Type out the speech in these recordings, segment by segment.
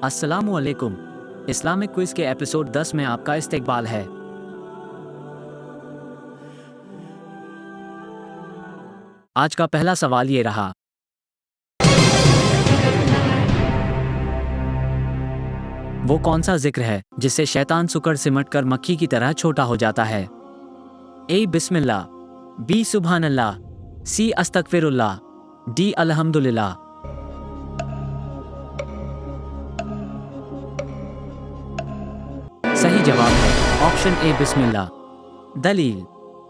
अस्सलामु अलैकुम। Islamic quiz के एपिसोड 10 में आपका इस्तकबाल है। आज का पहला सवाल ये रहा। वो कौन सा जिक्र है जिससे शैतान सुकड़ सिमट कर मक्खी की तरह छोटा हो जाता है? ए बिस्मिल्लाह, बी सुभान अल्लाह, सी अस्तगफिरुल्लाह, डी अल्हम्दुलिल्लाह। सही जवाब है ऑप्शन ए बिस्मिल्लाह। दलील,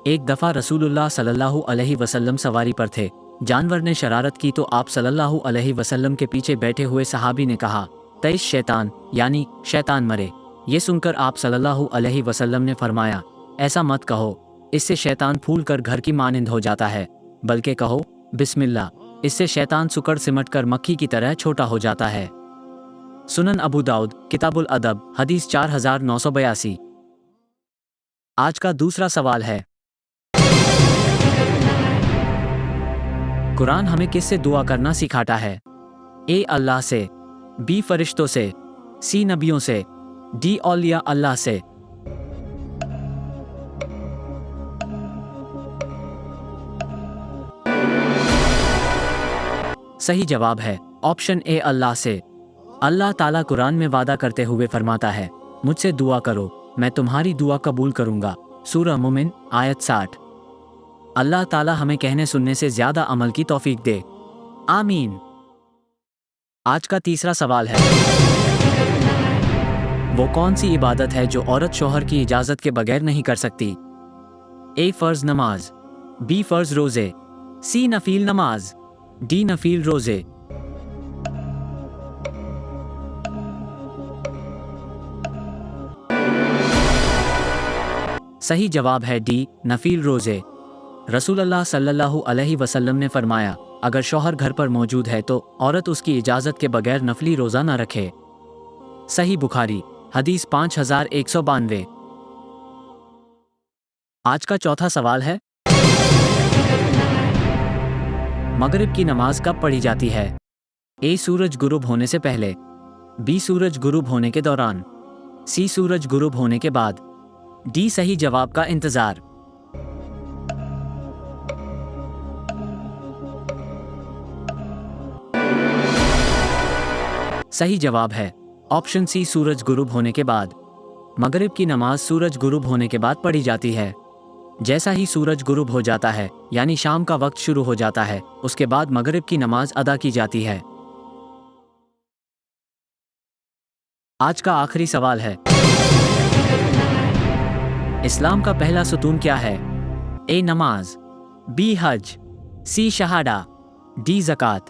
एक दफ़ा रसूलुल्लाह सल्लल्लाहु अलैहि वसल्लम सवारी पर थे। जानवर ने शरारत की तो आप सल्लल्लाहु अलैहि वसल्लम के पीछे बैठे हुए सहाबी ने कहा, तेईस शैतान यानी शैतान मरे। ये सुनकर आप सल्लल्लाहु अलैहि वसल्लम ने फरमाया, ऐसा मत कहो, इससे शैतान फूल कर घर की मानिंद हो जाता है, बल्कि कहो बिस्मिल्लाह, इससे शैतान सुकड़ सिमट कर मक्खी की तरह छोटा हो जाता है। सुनन अबू दाऊद किताबुल अदब हदीस 4982। आज का दूसरा सवाल है। कुरान हमें किससे दुआ करना सिखाता है? ए अल्लाह से, बी फरिश्तों से, सी नबियों से, डी औलिया अल्लाह से। सही जवाब है ऑप्शन ए अल्लाह से। अल्लाह ताला कुरान में वादा करते हुए फरमाता है, मुझसे दुआ करो, मैं तुम्हारी दुआ कबूल करूंगा। सूरह मोमिन आयत 60। अल्लाह ताला हमें कहने सुनने से ज्यादा अमल की तौफीक दे, आमीन। आज का तीसरा सवाल है। वो कौन सी इबादत है जो औरत शौहर की इजाजत के बगैर नहीं कर सकती? ए फर्ज नमाज, बी फर्ज रोजे, सी नफील नमाज, डी नफील रोजे। सही जवाब है डी नफील रोजे। रसूलुल्लाह सल्लल्लाहु अलैहि वसल्लम ने फरमाया, अगर शौहर घर पर मौजूद है तो औरत उसकी इजाजत के बगैर नफली रोजा न रखे। सही बुखारी हदीस 5192। आज का चौथा सवाल है। मगरिब की नमाज कब पढ़ी जाती है? ए सूरज गुरूब होने से पहले, बी सूरज गुरूब होने के दौरान, सी सूरज गुरूब होने के बाद, डी सही जवाब का इंतजार। सही जवाब है ऑप्शन सी सूरज गुरूब होने के बाद। मगरिब की नमाज सूरज गुरूब होने के बाद पढ़ी जाती है। जैसा ही सूरज गुरूब हो जाता है यानी शाम का वक्त शुरू हो जाता है, उसके बाद मगरिब की नमाज अदा की जाती है। आज का आखिरी सवाल है। इस्लाम का पहला सुतून क्या है? ए नमाज, बी हज, सी शहादा, डी ज़कात।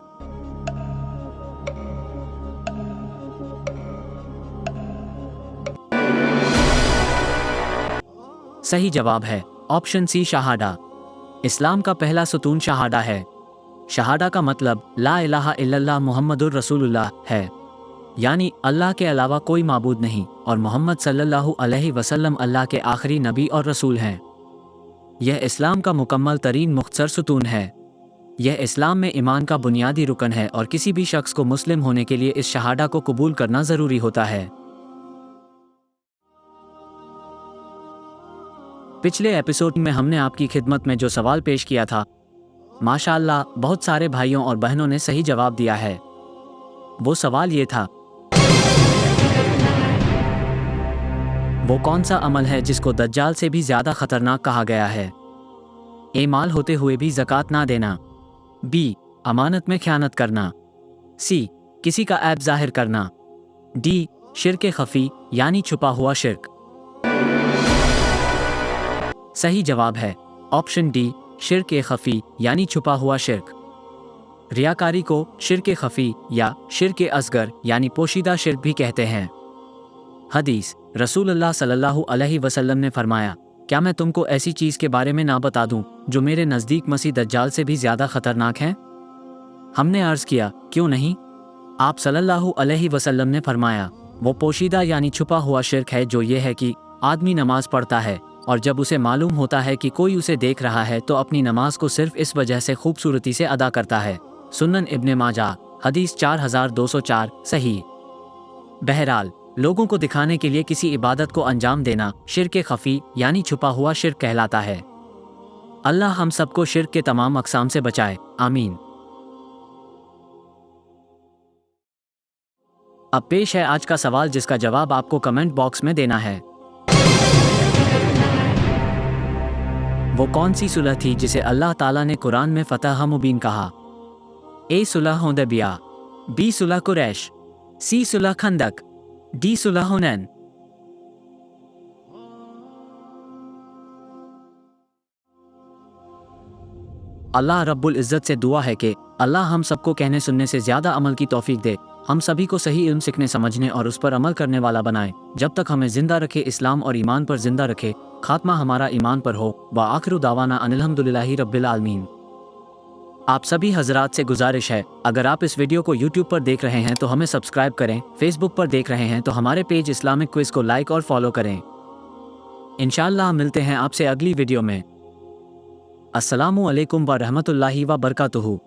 सही जवाब है ऑप्शन सी शहादा। इस्लाम का पहला सुतून शहादा है। शहादा का मतलब ला इलाहा इल्लल्लाह मुहम्मदुर रसूलुल्लाह है, यानी अल्लाह के अलावा कोई माबूद नहीं और मोहम्मद सल्लल्लाहु अलैहि वसल्लम अल्लाह के आखिरी नबी और रसूल हैं। यह इस्लाम का मुकम्मल तरीन मुख्तसर सुतून है। यह इस्लाम में ईमान का बुनियादी रुकन है और किसी भी शख्स को मुस्लिम होने के लिए इस शहादा को कबूल करना ज़रूरी होता है। पिछले एपिसोड में हमने आपकी खिदमत में जो सवाल पेश किया था, माशाअल्लाह बहुत सारे भाइयों और बहनों ने सही जवाब दिया है। वो सवाल ये था, वो कौन सा अमल है जिसको दज्जाल से भी ज्यादा खतरनाक कहा गया है? ए माल होते हुए भी ज़कात ना देना, बी अमानत में ख़यानत करना, सी किसी का ऐब जाहिर करना, डी शिर्क खफी यानी छुपा हुआ शिर्क। सही जवाब है ऑप्शन डी शिर्क खफी यानी छुपा हुआ शिर्क। रियाकारी को शिर्क खफी या शिर्क असगर यानी पोशीदा शिर्क भी कहते हैं। हदीस, रसूलुल्लाह सल्लल्लाहु अलैहि वसल्लम ने फरमाया, क्या मैं तुमको ऐसी चीज़ के बारे में ना बता दूं जो मेरे नज़दीक मसीह दज्जाल से भी ज़्यादा खतरनाक है? हमने अर्ज़ किया, क्यों नहीं? आप सल्लल्लाहु अलैहि वसल्लम ने फरमाया, वो पोशीदा यानी छुपा हुआ शिर्क है जो ये है कि आदमी नमाज पढ़ता है और जब उसे मालूम होता है कि कोई उसे देख रहा है तो अपनी नमाज को सिर्फ इस वजह से खूबसूरती से अदा करता है। सुनन इब्ने माजा हदीस 4204। सही। बहरहाल, लोगों को दिखाने के लिए किसी इबादत को अंजाम देना शिर्क खफी यानी छुपा हुआ शिर्क कहलाता है। अल्लाह हम सबको शिर्क के तमाम अक़साम से बचाए, आमीन। अब पेश है आज का सवाल, जिसका जवाब आपको कमेंट बॉक्स में देना है। वो कौन सी सुलह थी जिसे अल्लाह ताला ने कुरान में फतह मुबीन कहा? ए सुलह हुदैबिया, बी सुलह कुरैश, सी सुलह खंदक, डी सुलह हुनैन। अल्लाह रब्बुल इज़्ज़त से दुआ है कि अल्लाह हम सबको कहने सुनने से ज़्यादा अमल की तौफीक दे, हम सभी को सही इल्म सीखने समझने और उस पर अमल करने वाला बनाए, जब तक हमें ज़िंदा रखे, इस्लाम और ईमान पर ज़िंदा रखे, खात्मा हमारा ईमान पर हो। व आखिरु दावाना अनिल्हम्दुलिल्लाहि रब्बिल आलमीन। आप सभी हजरात से गुजारिश है, अगर आप इस वीडियो को यूट्यूब पर देख रहे हैं तो हमें सब्सक्राइब करें, फेसबुक पर देख रहे हैं तो हमारे पेज इस्लामिक क्विज़ को लाइक और फॉलो करें। इंशाअल्लाह मिलते हैं आपसे अगली वीडियो में। अस्सलामु अलैकुम व रहमतुल्लाहि व बरकातुहू।